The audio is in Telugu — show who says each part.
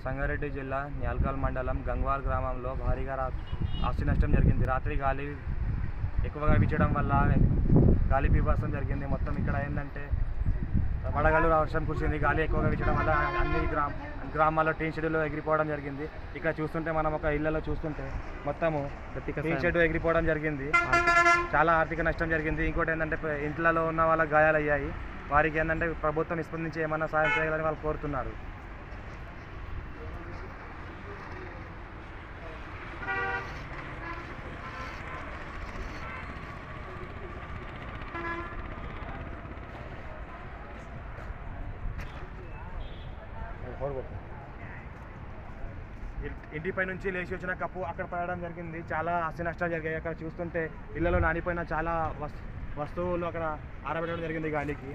Speaker 1: సంగారెడ్డి జిల్లా న్యాల్కల్ మండలం గంగ్వాల్ గ్రామంలో భారీగా ఆస్తి నష్టం జరిగింది. రాత్రి గాలి ఎక్కువగా వీచడం వల్ల గాలి బీభత్సం జరిగింది. మొత్తం ఇక్కడ ఏంటంటే వడగళ్ళు వర్షం కురిసింది. గాలి ఎక్కువగా వీచడం వల్ల అన్ని గ్రామాల్లో టీన్ షెడ్లు ఎగిరిపోవడం జరిగింది. ఇక్కడ చూస్తుంటే మనం ఒక ఇళ్లలో చూస్తుంటే మొత్తము టీన్ షెడ్ ఎగిరిపోవడం జరిగింది. చాలా ఆర్థిక నష్టం జరిగింది. ఇంకోటి ఏంటంటే ఇంట్లో ఉన్న వాళ్ళకి గాయాలయ్యాయి. వారికి ఏంటంటే ప్రభుత్వం స్పందించి ఏమైనా సాయం చేయాలని వాళ్ళు కోరుతున్నారు. ఇంటిపై నుంచి లేచి వచ్చిన కప్పు అక్కడ పడడం జరిగింది. చాలా ఆస్తి నష్టాలు జరిగాయి. అక్కడ చూస్తుంటే ఇళ్లలో నానిపోయిన చాలా వస్తువులు అక్కడ ఆరబెట్టడం జరిగింది గాలికి.